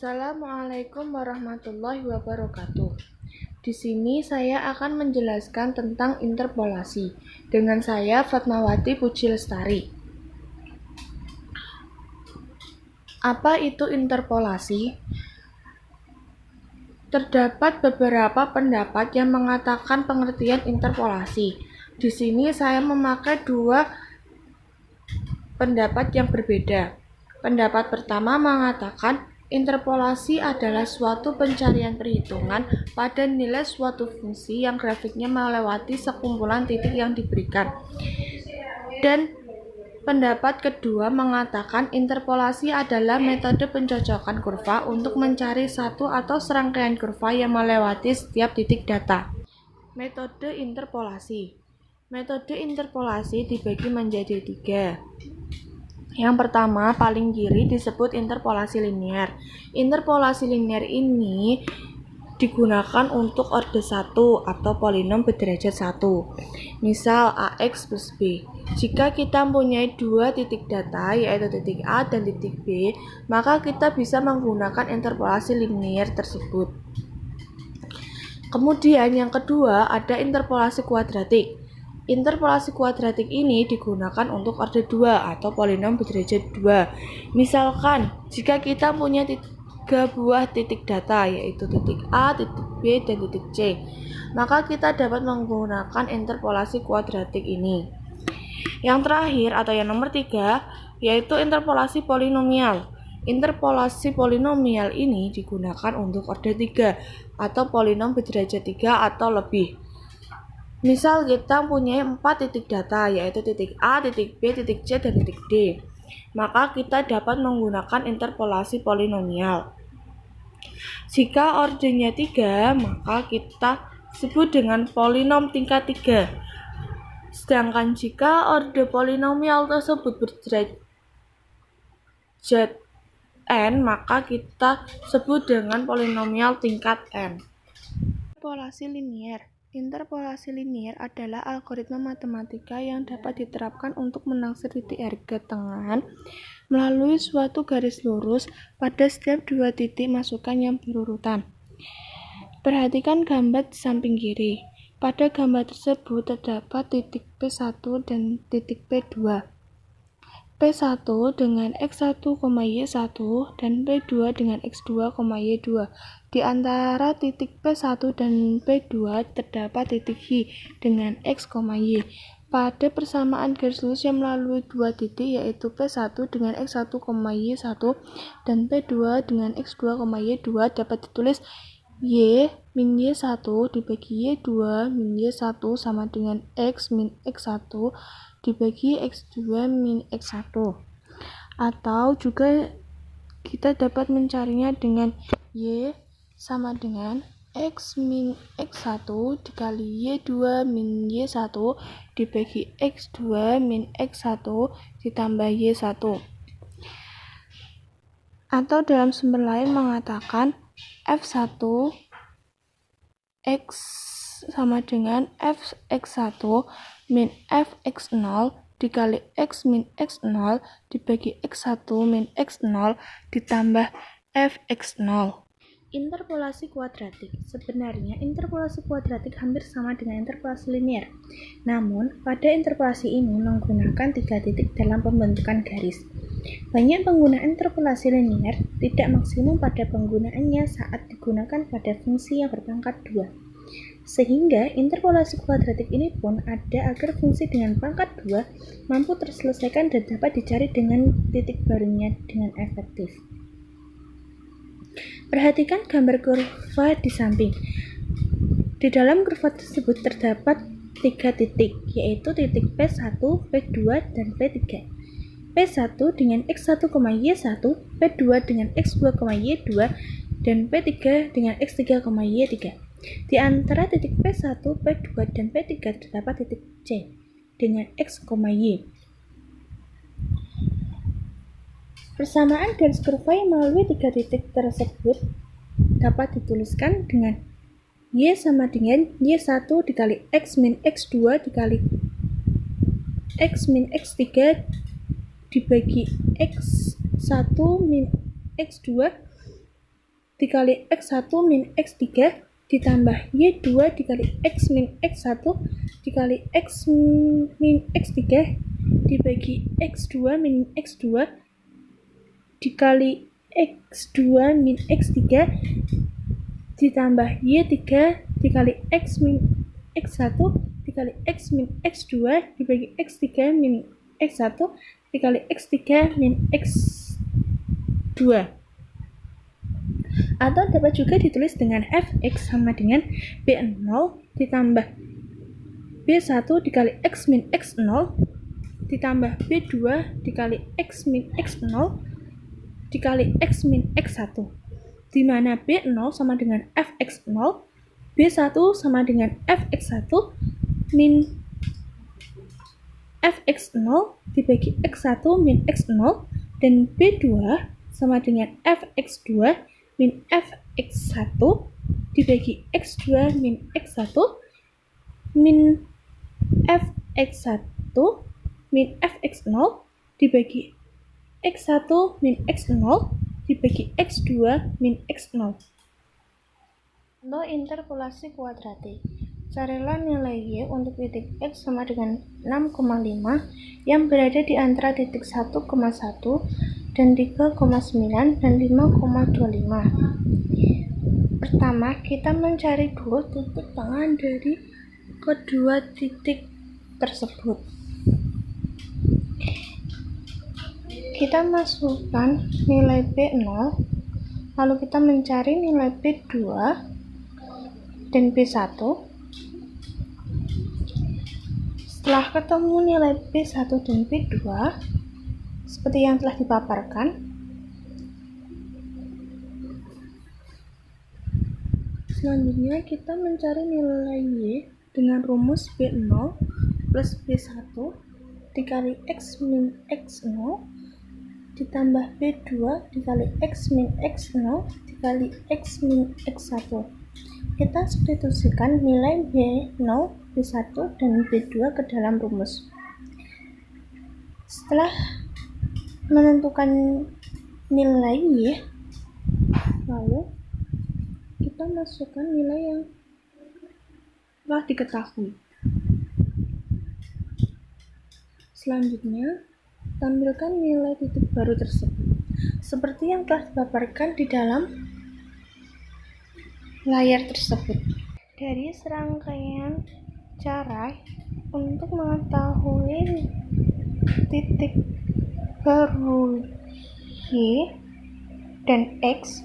Assalamualaikum warahmatullahi wabarakatuh. Di sini saya akan menjelaskan tentang interpolasi. Dengan saya Fatmawati Puji Lestari. Apa itu interpolasi? Terdapat beberapa pendapat yang mengatakan pengertian interpolasi. Di sini saya memakai dua pendapat yang berbeda. Pendapat pertama mengatakan interpolasi adalah suatu pencarian perhitungan pada nilai suatu fungsi yang grafiknya melewati sekumpulan titik yang diberikan. Dan pendapat kedua mengatakan interpolasi adalah metode pencocokan kurva untuk mencari satu atau serangkaian kurva yang melewati setiap titik data. Metode interpolasi. Metode interpolasi dibagi menjadi 3. Yang pertama, paling kiri disebut interpolasi linear. Interpolasi linear ini digunakan untuk orde 1 atau polinom berderajat 1. Misal AX plus B. Jika kita mempunyai dua titik data, yaitu titik A dan titik B, maka kita bisa menggunakan interpolasi linear tersebut. Kemudian yang kedua, ada interpolasi kuadratik. Interpolasi kuadratik ini digunakan untuk orde 2 atau polinom berderajat 2. Misalkan, jika kita punya 3 buah titik data, yaitu titik A, titik B, dan titik C, maka kita dapat menggunakan interpolasi kuadratik ini. Yang terakhir atau yang nomor 3, yaitu interpolasi polinomial. Interpolasi polinomial ini digunakan untuk orde 3 atau polinom berderajat 3 atau lebih. Misal kita punya 4 titik data, yaitu titik A, titik B, titik C, dan titik D. Maka kita dapat menggunakan interpolasi polinomial. Jika ordenya 3, maka kita sebut dengan polinom tingkat 3. Sedangkan jika orde polinomial tersebut berderajat n, maka kita sebut dengan polinomial tingkat n. Interpolasi linear. Interpolasi linear adalah algoritma matematika yang dapat diterapkan untuk menaksir titik harga tengahan melalui suatu garis lurus pada setiap dua titik masukan yang berurutan. Perhatikan gambar di samping kiri. Pada gambar tersebut terdapat titik P1 dan titik P2. P1 dengan X1, Y1 dan P2 dengan X2, Y2. Di antara titik P1 dan P2 terdapat titik H dengan X, Y. Pada persamaan garis lurus yang melalui dua titik yaitu P1 dengan X1, Y1 dan P2 dengan X2, Y2 dapat ditulis Y min Y1 dibagi Y2 min Y1 sama dengan X min X1 dibagi X2 min X1. Atau juga kita dapat mencarinya dengan Y sama dengan X min X1 dikali Y2 min Y1 dibagi X2 min X1 ditambah Y1. Atau dalam sumber lain mengatakan F1 X sama dengan Fx1 min Fx0 dikali X min X0 dibagi X1 min X0 ditambah Fx0. Interpolasi kuadratik. Sebenarnya interpolasi kuadratik hampir sama dengan interpolasi linear. Namun, pada interpolasi ini menggunakan 3 titik dalam pembentukan garis. Banyak pengguna interpolasi linear tidak maksimum pada penggunaannya saat digunakan pada fungsi yang berpangkat 2. Sehingga interpolasi kuadratik ini pun ada agar fungsi dengan pangkat 2 mampu terselesaikan dan dapat dicari dengan titik barunya dengan efektif. Perhatikan gambar kurva di samping. Di dalam kurva tersebut terdapat 3 titik, yaitu titik P1, P2, dan P3. P1 dengan X1, Y1, P2 dengan X2, Y2, dan P3 dengan X3, Y3. Di antara titik P1, P2, dan P3 terdapat titik C dengan X, Y. Persamaan garis kurva yang melalui 3 titik tersebut dapat dituliskan dengan Y sama dengan Y1 dikali X min X2 dikali X min X3 dibagi X1 min X2 dikali X1 min X3 ditambah Y2 dikali X min X1 dikali X min X3 dibagi X2 min X2 dikali X2 min X3 ditambah Y3 dikali X min X1 dikali X min X2 dibagi X3 min X1 dikali X3 min X2. Atau dapat juga ditulis dengan fx sama dengan b0 ditambah b1 dikali x min x0 ditambah b2 dikali x min x0 dikali x min x1, di mana b0 sama dengan fx0, b1 sama dengan fx1 min fx0 dibagi x1 min x0 dan b2 sama dengan fx2 min fx1 dibagi x2 min x1 min fx1 min fx0 dibagi x1 min x0 dibagi x2 min x0. Untuk interpolasi kuadratik, carilah nilai y untuk titik x sama dengan 6,5 yang berada di antara titik 1,1 dan 3,9 dan 5,25. Pertama, kita mencari dulu titik tengah dari kedua titik tersebut. Kita masukkan nilai B0, lalu kita mencari nilai B2 dan B1. Setelah ketemu nilai B1 dan B2, seperti yang telah dipaparkan, selanjutnya kita mencari nilai Y dengan rumus B0 plus B1 dikali X min X0 ditambah B2 dikali X min X0 dikali X min X1. Kita substitusikan nilai B0, B1, dan B2 ke dalam rumus. Setelah menentukan nilai Y, lalu kita masukkan nilai yang telah diketahui. Selanjutnya, tampilkan nilai titik baru tersebut seperti yang telah dipaparkan di dalam layar tersebut. Dari serangkaian cara untuk mengetahui titik baru Y dan X,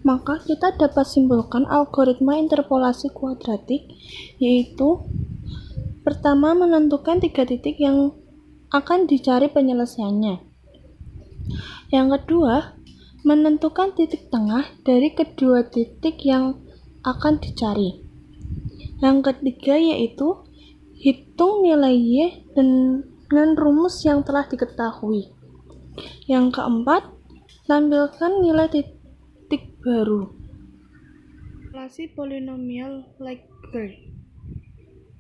maka kita dapat simpulkan algoritma interpolasi kuadratik, yaitu pertama menentukan 3 titik yang akan dicari penyelesaiannya. Yang kedua, menentukan titik tengah dari kedua titik yang akan dicari. Yang ketiga yaitu hitung nilai Y dengan rumus yang telah diketahui. Yang keempat, tampilkan nilai titik baru. Relasi polinomial Lagrange.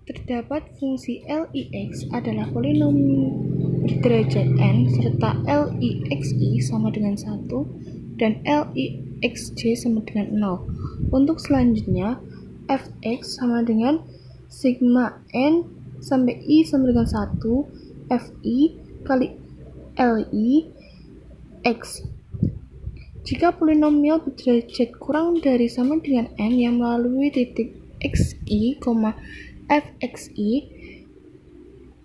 Terdapat fungsi Lix adalah polinom berderajat n serta Lixi sama dengan 1 dan Lixj sama dengan 0. Untuk selanjutnya, fx sama dengan sigma n sampai i sama dengan 1 fi kali li x. Jika polinomial berderajat kurang dari sama dengan n yang melalui titik xi, fxi,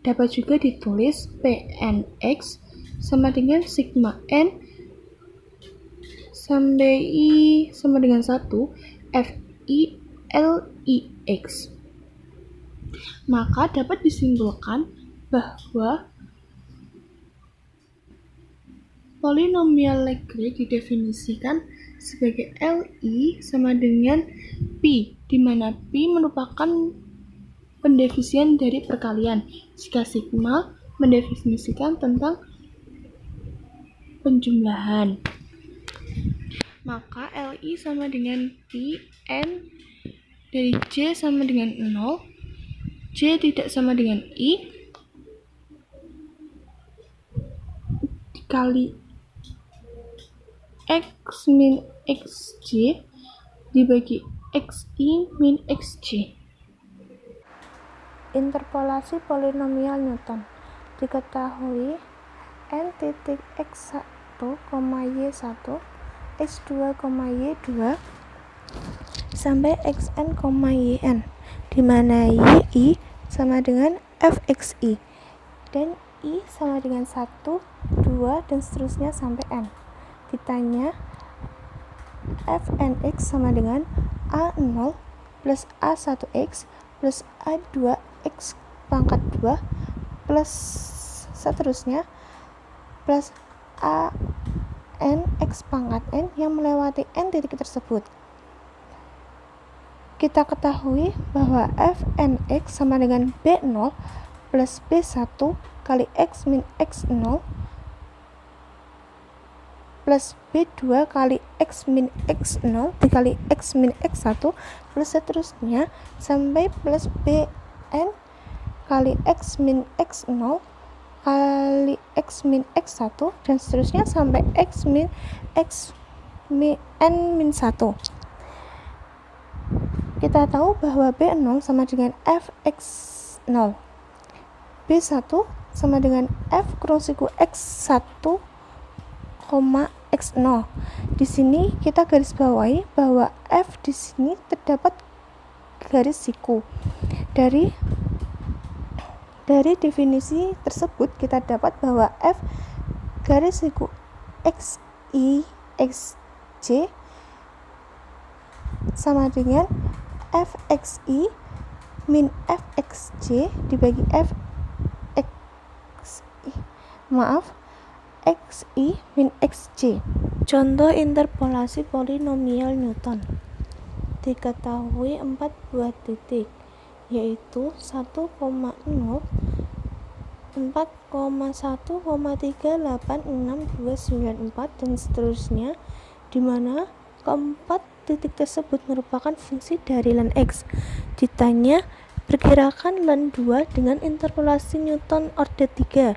dapat juga ditulis pnx sama dengan sigma n sampai i sama dengan 1 fi lix. Maka dapat disimpulkan bahwa polinomial Lagrange didefinisikan sebagai Li sama dengan Pi, di mana Pi merupakan pendefinian dari perkalian, jika sigma mendefinisikan tentang penjumlahan. Maka Li sama dengan Pi, N dari J sama dengan 0, J tidak sama dengan I, dikali X min xj dibagi xi min xj. Interpolasi polinomial Newton. Diketahui n titik x1, y1, x2, y2 sampai xn, yn, di mana y sama dengan fxi dan i sama dengan 1, 2 dan seterusnya sampai n. Ditanya fnx sama dengan a0 plus a1x plus a2x pangkat 2 plus seterusnya plus a n x pangkat n yang melewati n titik tersebut. Kita ketahui bahwa fnx sama dengan b0 plus b1 kali x min x0 plus b2 kali x min x0 dikali x min x1 plus seterusnya sampai plus bn kali x min x0 kali x min x1 dan seterusnya sampai x min x n min 1. Kita tahu bahwa b0 sama dengan fx0, b1 sama dengan f kurung siku x1, x0. Di sini kita garis bawahi bahwa f di sini terdapat garis siku. Dari definisi tersebut kita dapat bahwa f garis siku xi xj sama dengan fxi min fxj dibagi xi min xj. Contoh interpolasi polinomial Newton. Diketahui 4 buah titik, yaitu 1,0, 4,1,3, 8, 6, 2, 9, 4 dan seterusnya, di mana keempat titik tersebut merupakan fungsi dari len x. Ditanya perkirakan len 2 dengan interpolasi Newton orde 3.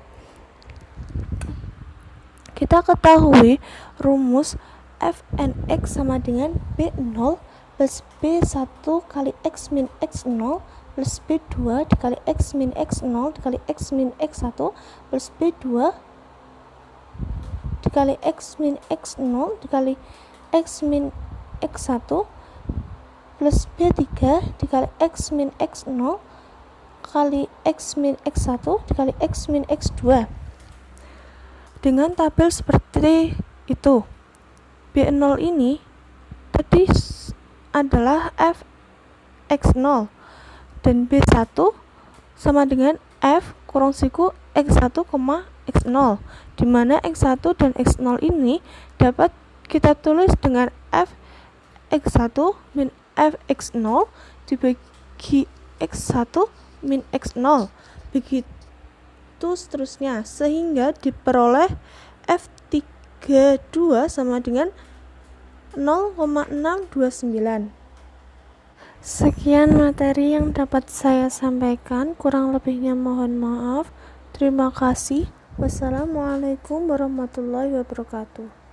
Kita ketahui rumus fnx sama dengan b0 plus b1 kali x min x0 plus b2 dikali x min x0 dikali x min x1 plus b2 dikali x min x0 dikali x min x1 plus b3 dikali x min x0 kali x min x1 dikali x min x2. Dengan tabel seperti itu, b0 ini tadi adalah fx0 dan b1 sama dengan f kurung siku x1, x0, di mana x1 dan x0 ini dapat kita tulis dengan fx1 min fx0 dibagi x1 min x0, begitu seterusnya, sehingga diperoleh f32 sama dengan 0,629. Sekian materi yang dapat saya sampaikan, kurang lebihnya mohon maaf. Terima kasih. Wassalamualaikum warahmatullahi wabarakatuh.